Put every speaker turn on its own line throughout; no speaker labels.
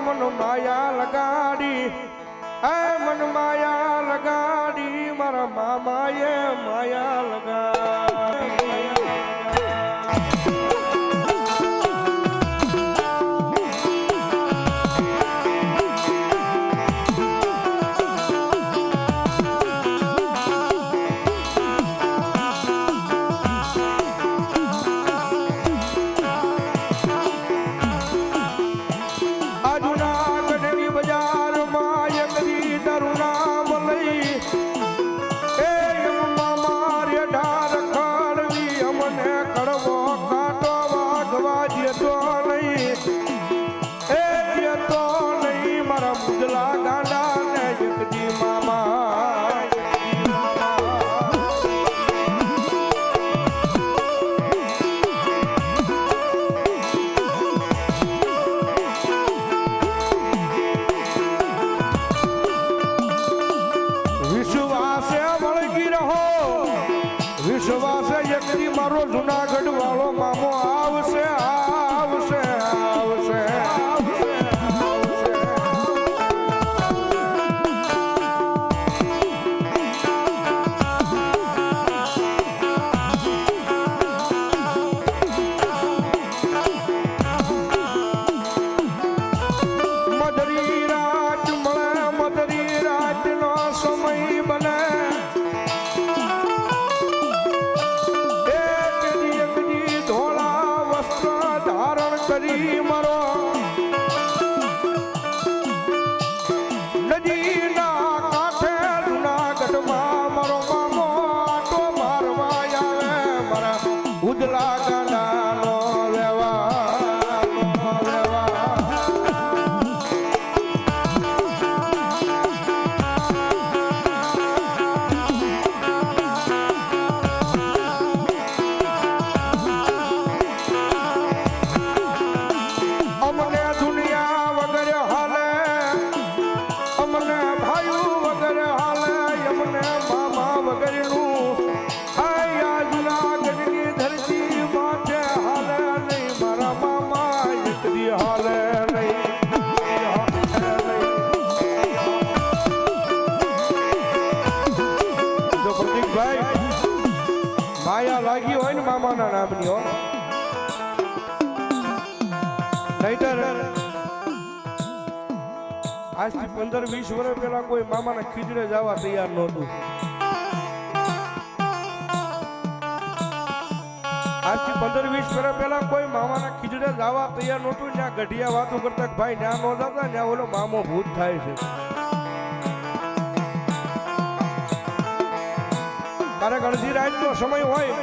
મન માયા લગાડી મન માયા લગાડી મારા મામાએ માયા લગાડી વિશ્વાસ એકરી મારો જુનાગઢ વાળો મામો આવશે આવશે આવશે મધરી રાત મળે મધરી રાત નો સમય બને કરી મારો નદીના કાંઠે જુનાગઢમાં મારો મામો આટો મારવા આવે મારા ઉદલા ગાડાનો માયા લાગી હોય ને મામાના નામની હો નહીતર આજથી 15-20 વર્ષ પહેલા કોઈ મામાના ખીજડે જવા તૈયાર નહોતું. આજથી 15-20 વર્ષ પહેલા કોઈ મામાના ખીજડે જવા તૈયાર નહોતું. ત્યાં ગઢિયા વાતો કરતા ભાઈ ત્યાં નો જતા ત્યાં ઓલો મામો ભૂત થાય છે. ક્યારેક અડધી રાતનો સમય હોય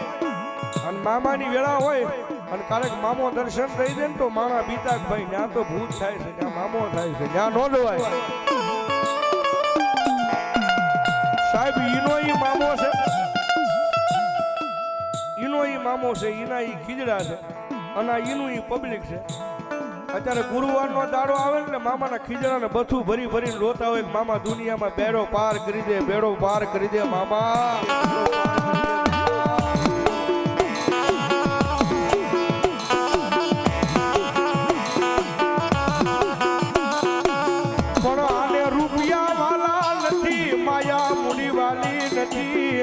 અને મામાની વેળા હોય અને ક્યારેક મામો દર્શન થઈ દે ને તો માણા બીતા ભાઈ ત્યાં તો ભૂત થાય છે, ત્યાં મામો થાય છે, ત્યાં નો જવાય. સાહેબ ઈનો ઈ મામો છે, ઈનો ઈ મામો છે, ઈના ઈ ખીજડા છે અને ઈનું ઈ પબ્લિક છે. અત્યારે ગુરુવારનો દાડો આવે ને મામાના ખીજડાને બથું ભરી ભરીને રોતા હોય મામા દુનિયામાં બેડો પાર કરી દે, બેડો પાર કરી દે મામા. પણ આને રૂપિયા વાલા નથી, માયા મુડી વાલી નથી.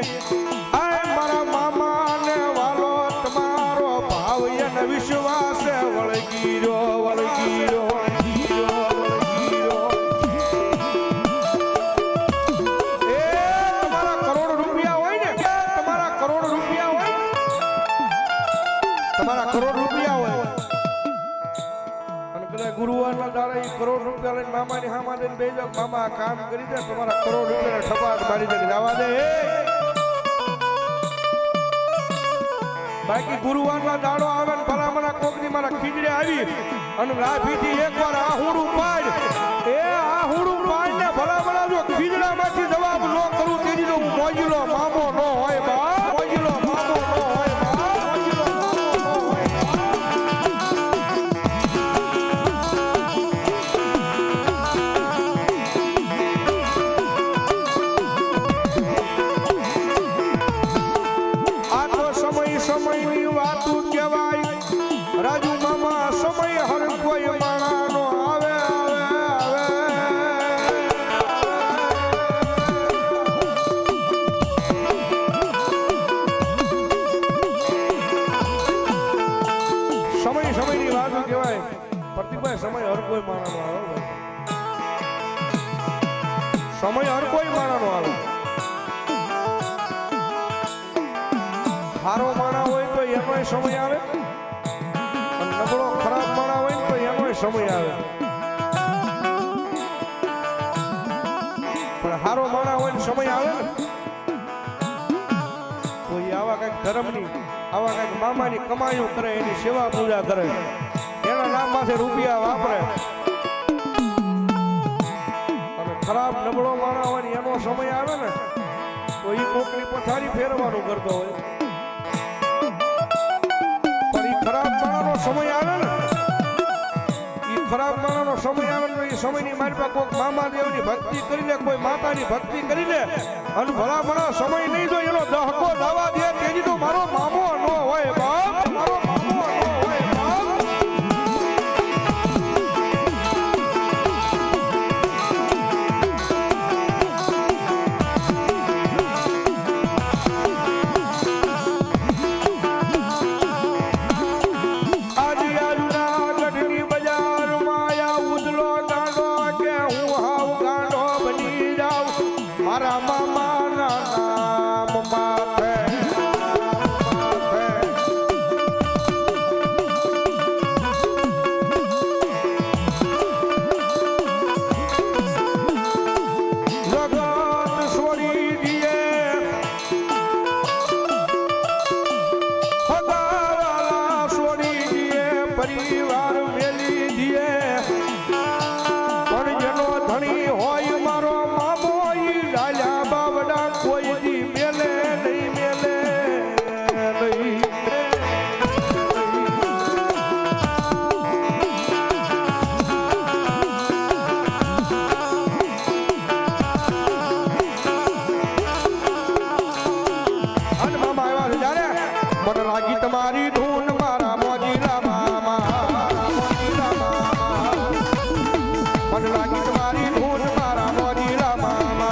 મારા મામાને વાલો તમારો ભાવ એને વિશ્વાસ વળગી રહ્યો વળગી રહ્યો. કરોડ રૂપિયા હોય અને કદાચ ગુરુવારના દાડે કરોડ રૂપિયા લઈને મામાની હામાં દઈને બે જાવ મામા કામ કરી દે તમારા કરોડ રૂપિયા ઠપાટ મારી દે જવા દે. બાકી ગુરુવારના દાડો આવે ને ભલામણા કોકની મારા ખીજડે આવી અને લાભીથી એકવાર આહુડું પાડ આહુડું પાડ ને ભલામણા જો ખીજડામાંથી જવાબ ન કરું તેની તો હું મોજીલો મામો ન હોય બા મોજીલો મામો ન હોય. સમયની વાતું કહેવાય રાજુ મામા, સમય હર કોઈ માણાનો આવે આવે હો ભાઈ. સમય હર કોઈ માણસનો આવે. સારો માણસ હોય તો એનોય સમય આવે, અને નબળો ખરાબ માણસ હોય ને તો એનોય સમય આવે. પણ સારો માણસ હોય ને સમય આવે ને તો એ આવા કઈક ધર્મની, આવા કઈક મામાની કમાણીઓ કરે, એની સેવા પૂજા કરે, એના નામ પાસે રૂપિયા વાપરે. અને ખરાબ નબળો માણસ હોય ને એનો સમય આવે ને તો એ કોકની પથારી ફેરવાનું કરતો હોય. પણ એ ખરાબ માણસનો સમય આવે ને, એ ખરાબ માણસનો સમય આવે ને એ સમયની મારી પાસે કોઈક મામા દેવની ભક્તિ કરી લે, કોઈ માતાની ભક્તિ કરી લે, અને ભલા ભલા સમય નહીં જો એનો દહકો દાવા દે તેજી તો મારો મામો ન હોય બાપ, મારો મામો ન હોય બાપ. મારા મામાના નામ માથે જગત છોડી દીએ, હગાવાલા છોડી દીએ, પરિવાર મેલી દીએ, પણ જેનો ધણી હોય મારો મામો લાલ્યા બાવડા કોઈ દી મેલે નહીં, મેલે નહીં. અને મામા આવ્યા છે જ્યારે મને લાગી તમારી ધૂન મારા મોજીલા મામા, મોજીલા મામા, મને લાગી તમારી ધૂન મારા મોજીલા મામા.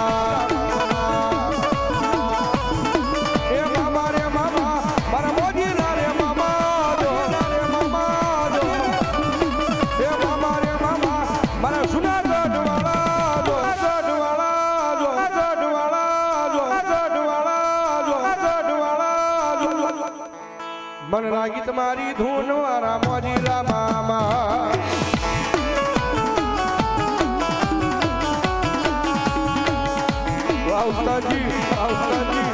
મને લાગી તમારી ધૂન મારા મોજીલા મામા. ઉસ્તાદજી, ઉસ્તાદજી,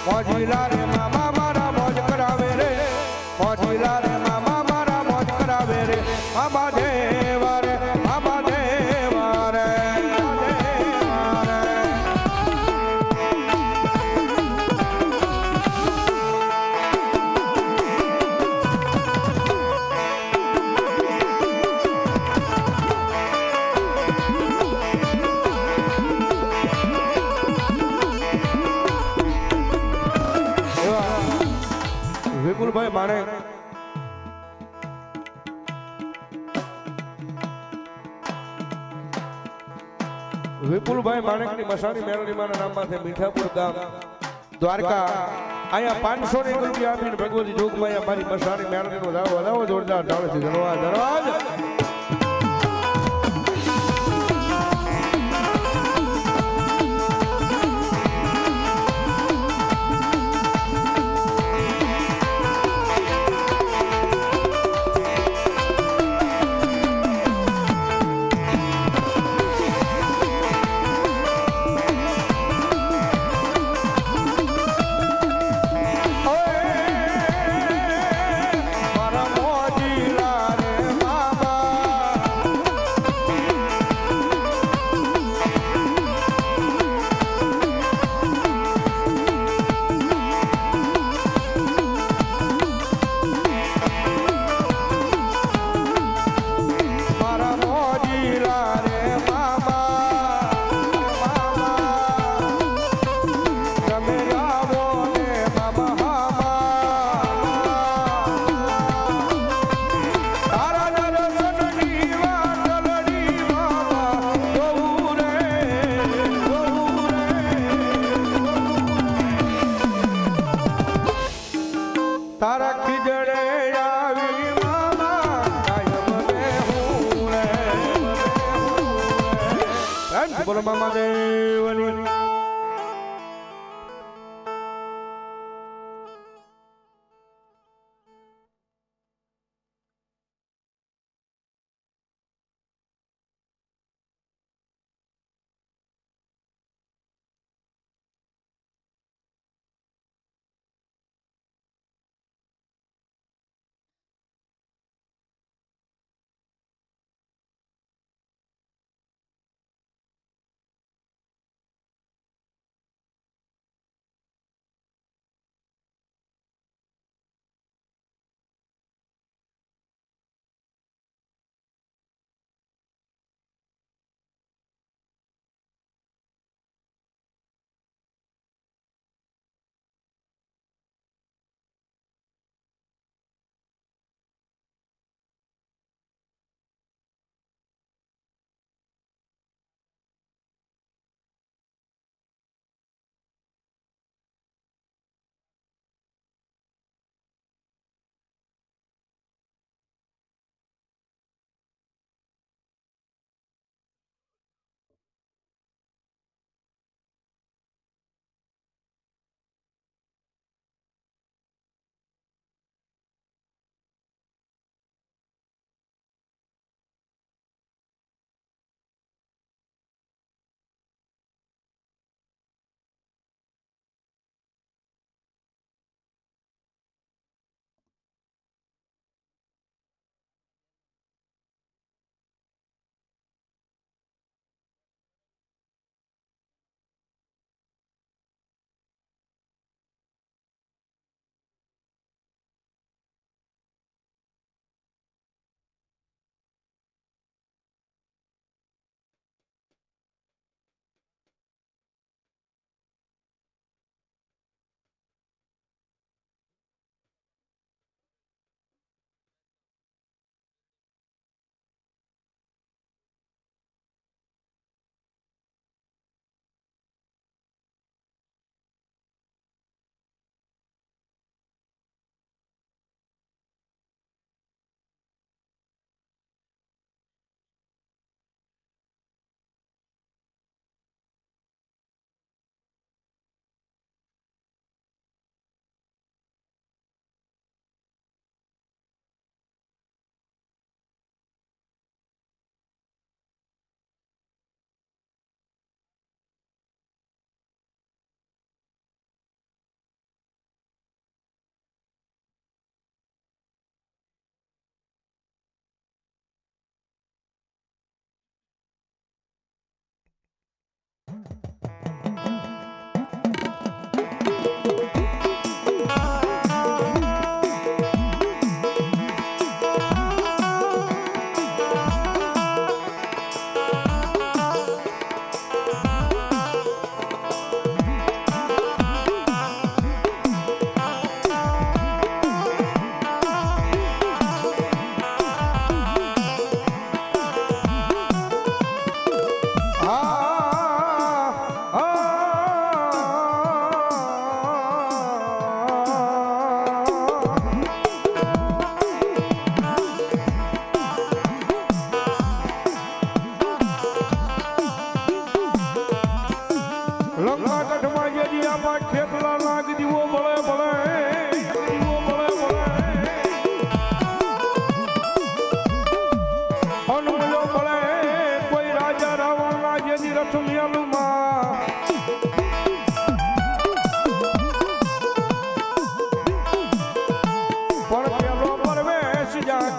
મોજીલા રે મામા મારા મોજ કરાવે રે, મોજીલા રે મામા મારા મોજ કરાવે રે, મામા દેવા રે, મામા દેવા રે, દેવા રે. વિપુલભાઈ માણેક વિપુલભાઈ માણેકની મસાણી મેળવી માના નામમાંથી મીઠાપુર ગામ દ્વારકા અહીંયા 500 રૂપિયા આપીને ભગવતી જોગમાં મારી મસાણી મેળવીનો દાવો વધાવો જોરદાર ઢાળથી ધન્યવાદ. મારા મોજીલા રે મામા બોલો મામા દેવની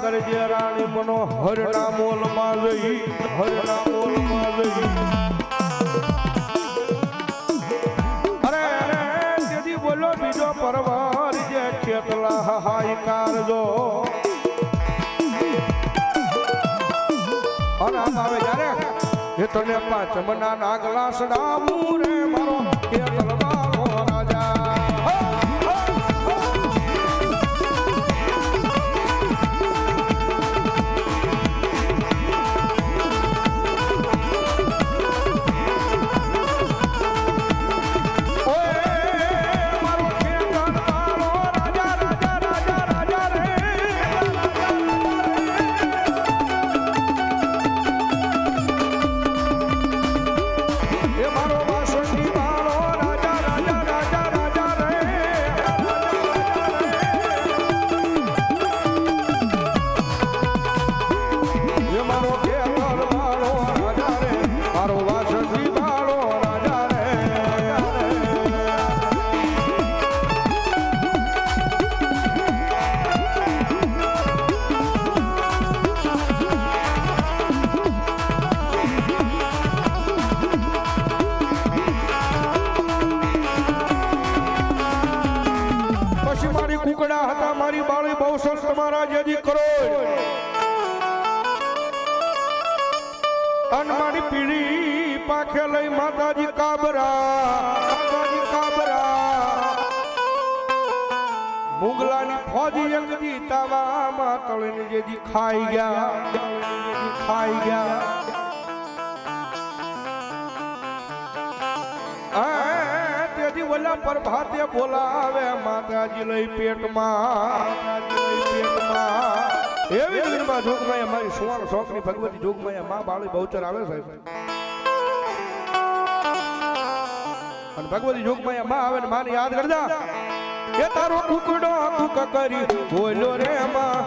કરજે રાણી મનો હરના મોલમાં જઈ હરના મોલમાં જઈ અરે અરે તેથી બોલો બીજો પરવાર જે ખેતલા હાય કારજો અને આમ આવે જ્યારે એ તને પાંચમના નાગલા સડાવું રે મારો ખેતલવાળો રાજા કુકડા હતા મારી બાળી બહુ સરસ તમારા જેજી કરો અન મારી પીળી પાખે લઈ માતાજી કાબરા મુગલાની ફોજી અંગજી તાવામાં તળીને જેજી ખાઈ ગયા તેજી ઓલા પર ભાતે બોલાવે માતાજી લઈ પેટમાં એવી નગરીમાં જોગમાયા મારી સુવાણ શોખની ભગવતી જોગમાયા માં બાળી બહુચર આવે સાહેબ અને ભગવતી જોગમાયા માં આવે ને માને યાદ કરજા એ તારો કુકડો કુક કરી બોલો રે માં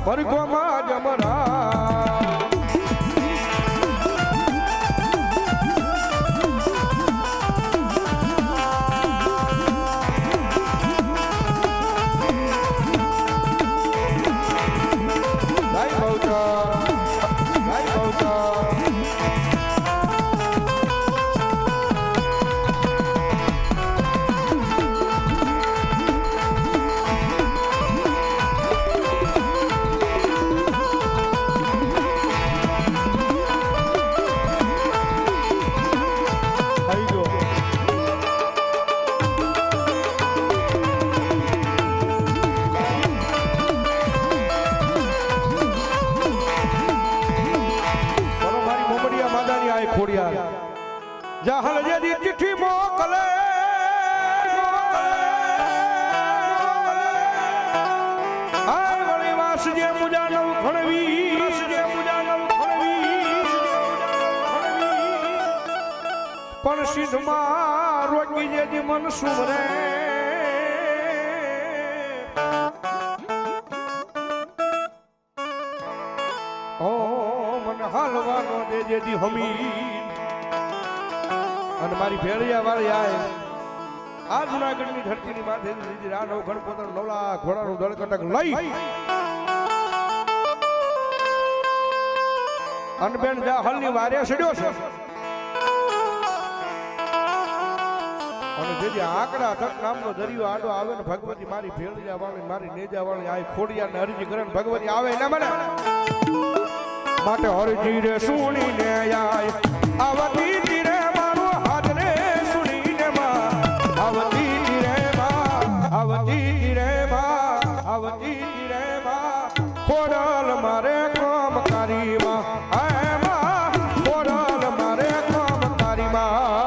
મારી ગોમા જમરા જહલ જેદી ચિઠ્ઠી મોકલે આ વળી વાસ જે મુજા નવ ખણવી પણ સિદ્ધમાં રોકી જેદી મન સુમરે ઓ મન હાલવાનો દે જેદી હમી અને મારી ભેળિયા વાળી આય આ જુનાગઢની ધરતીની માથે લીધી રાનો ગણપોતર નવલા ઘોડાનું દળકટક લઈ અનબેન જા હલની વારે સડ્યો છે અને જેથી આંકડા તક નામનો દરિયો આડો આવે ને ભગવતી મારી ભેળિયા વાળી મારી નેજા વાળી આય ખોડિયા ને હરજી કરે ને ભગવતી આવે એના મને માટે હરજી રે સુણીને આય આવતી તીરે આવતી રે માં ખોડલ મારે કામ કરી માં ખોડલ મારે કામ કરી માં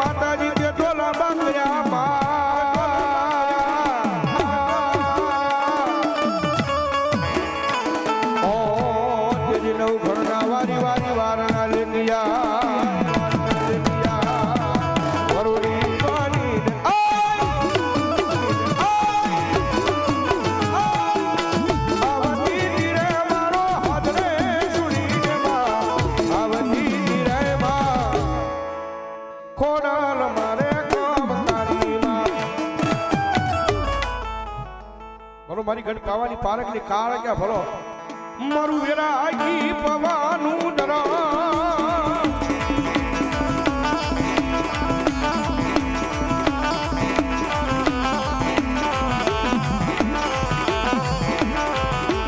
માતાજી કે ડોલા બાંગ્યા નવ ઘરના વારી વારી વારણા લેનિયા મારી ગઢ કાવાની પારક ની કાળ ક્યાં ભલો મારું વેરાગી પવાનું ડરા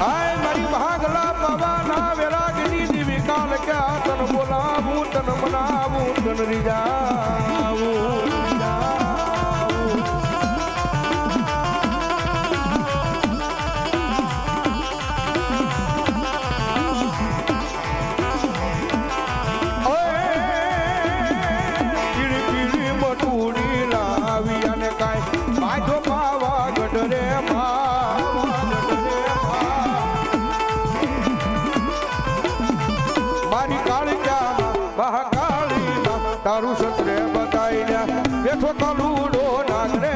આય મારી ભાગલા પવાના વેરાગની તન મનાવું તન રીજાવું તારું સત્રે બતાઈને બેઠો કલુડો નાગરે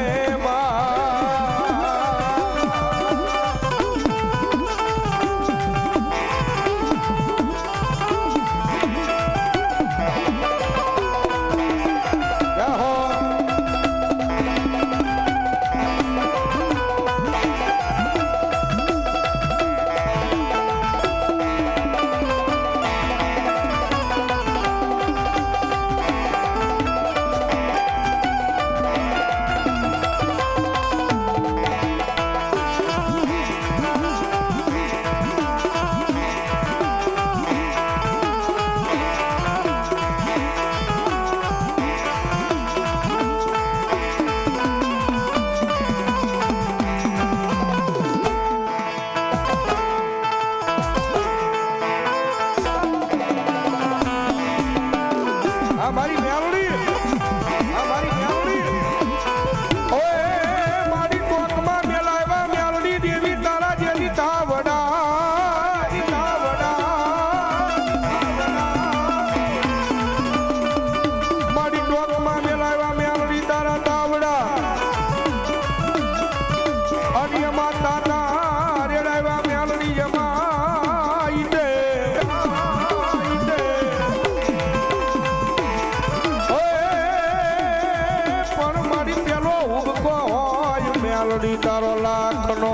તારો લાખનો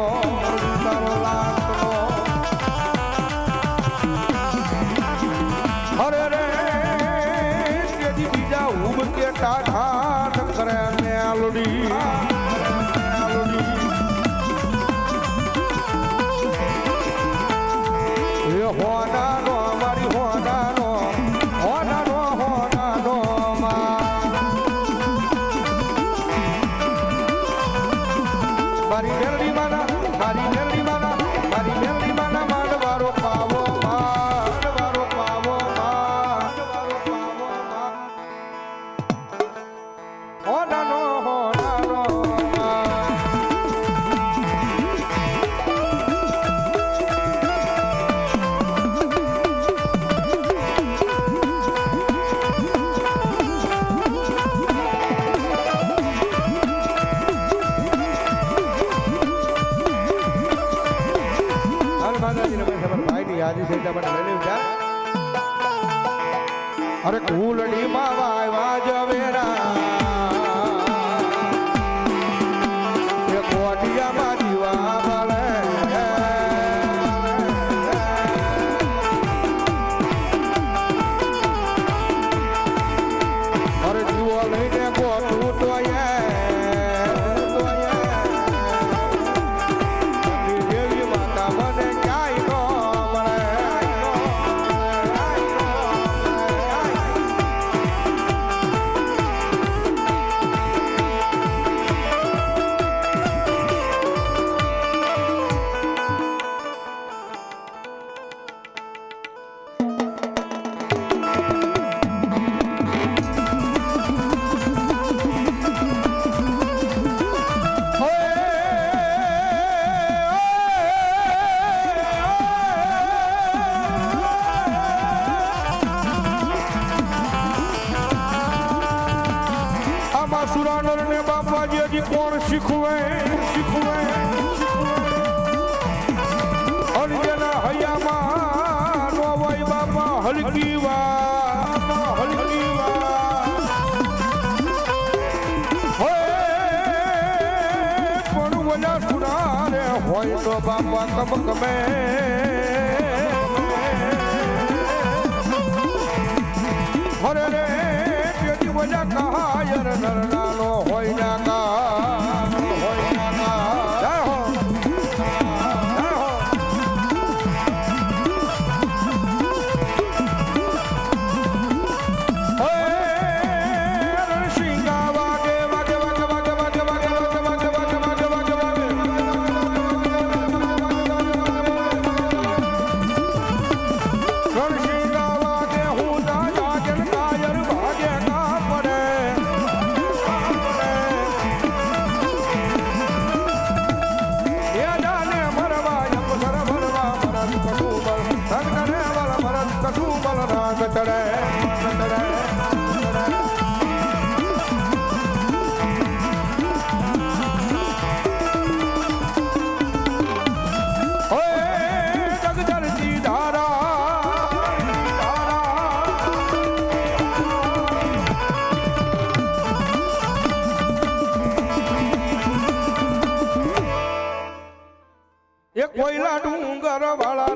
અરે રે તેથી બીજા ઉબ કે ટાઢા કરે મેલડી એ હોનાનો અમારી હોનાનો મારી મેલડી માના માનવારો પાવો હોનાનો અરે કુલડી માં વાયવા જવેરા એ કોટિયા માં દીવા બળે અરે જીવો લઈને ગોઠું તોય દેવી માતા મને ક્યાંય સુરાનર ને બાપાજી હજી કોણ શીખવે અર્જના હૈયામાં નો હોય બાપા હલકી પણ વજા સુરારે હોય તો બાપા કમકમે હરે રે વજા કહાયર નરનાનો હોય ના જય હો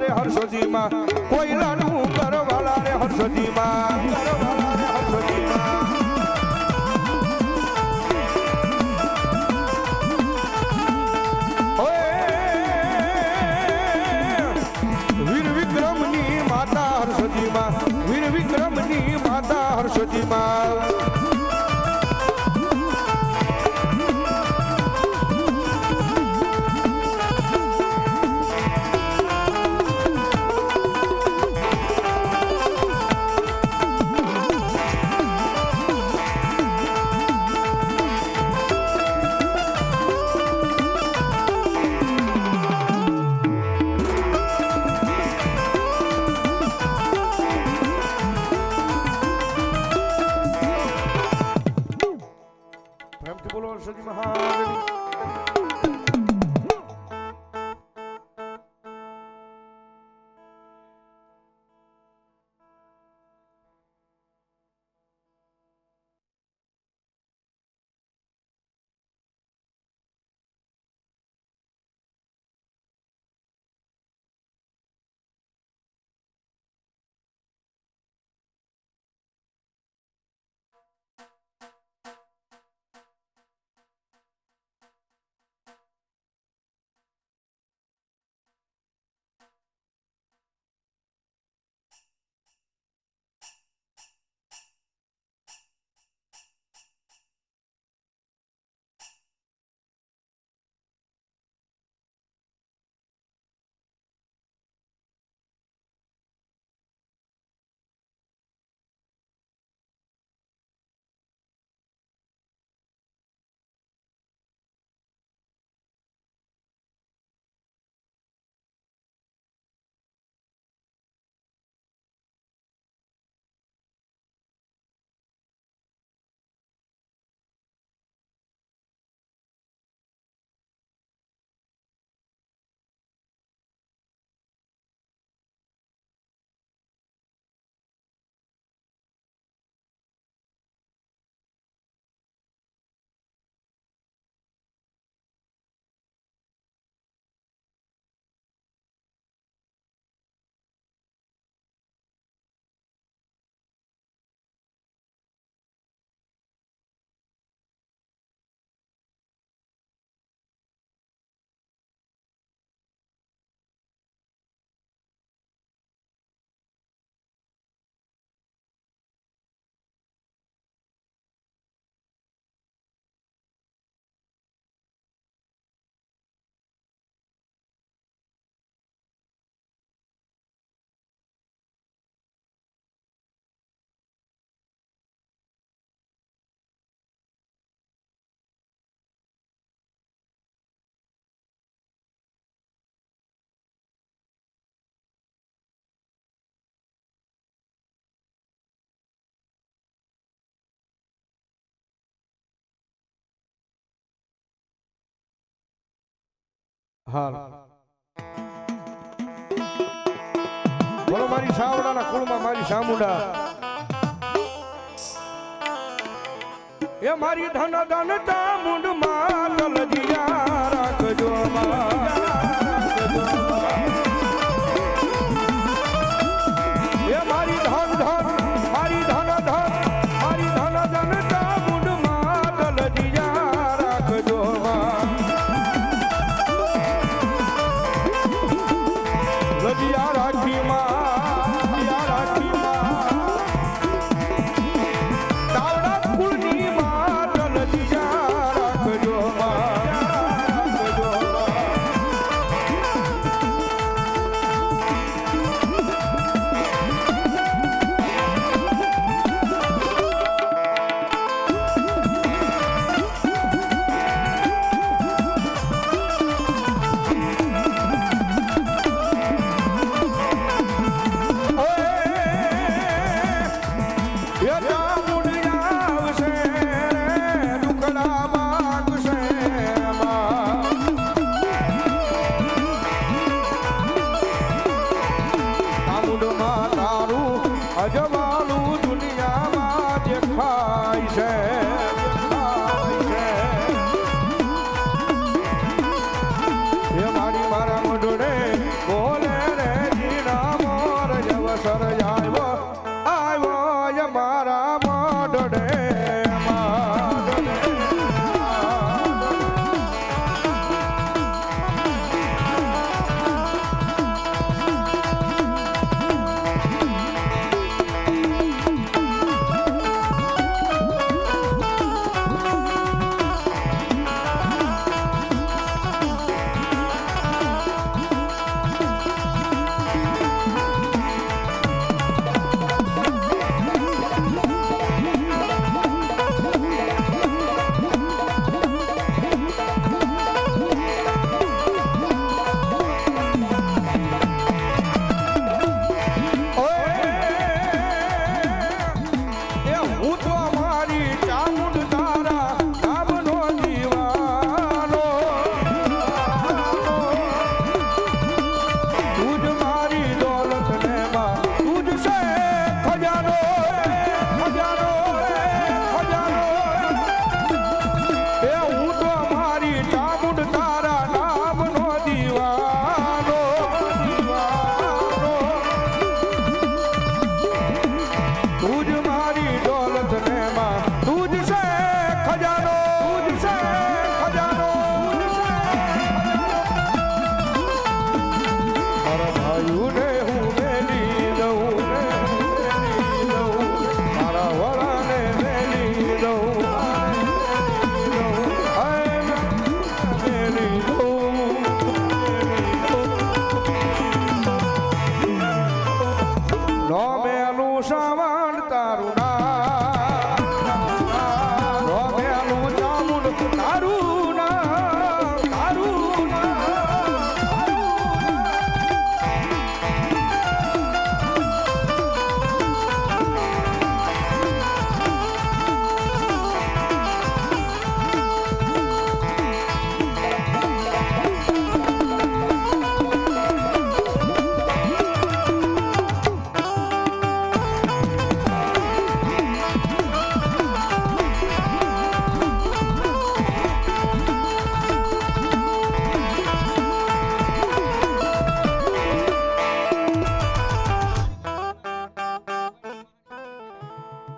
રે હર્ષદીમાં કોયલાનું કરવાલા રે હર્ષદીમાં કરવાલા રે હર્ષદીમાં વીર વિક્રમની માતા હર્ષદીમાં પ્રેમથી બોલો હર્ષદી મહાદેવ હાલ બોલો મારી સાવડાના કુળમાં મારી સામુંડા એ મારી ધન ધન ચામુંડમાં તલજીયા રાખજો એ મારી ધન ધન મારી ધન ધન મારી ધન ધન ચામુંડમાં તલજીયા રાખજો રજિયા રાખી અજવાળું દુનિયામાં દેખાય છે એ મારી મારા મોઢડે બોલે રે બાયું ને હું મેલી દઉં ને મેલી દઉં મારા વરાને મેલી દઉં મેલી દઉં નો મેલું સાવણ તારું નો મેલું ચામુંડ તારું તારું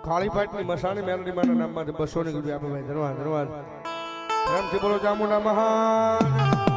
કાળી પાટની મસાણી મેલડી માના નામમાંથી 200 ની રૂપિયા આપે ભાઈ ધન્યવાદ ધન્યવાદ પ્રેમથી બોલો ચામુંડા મહાન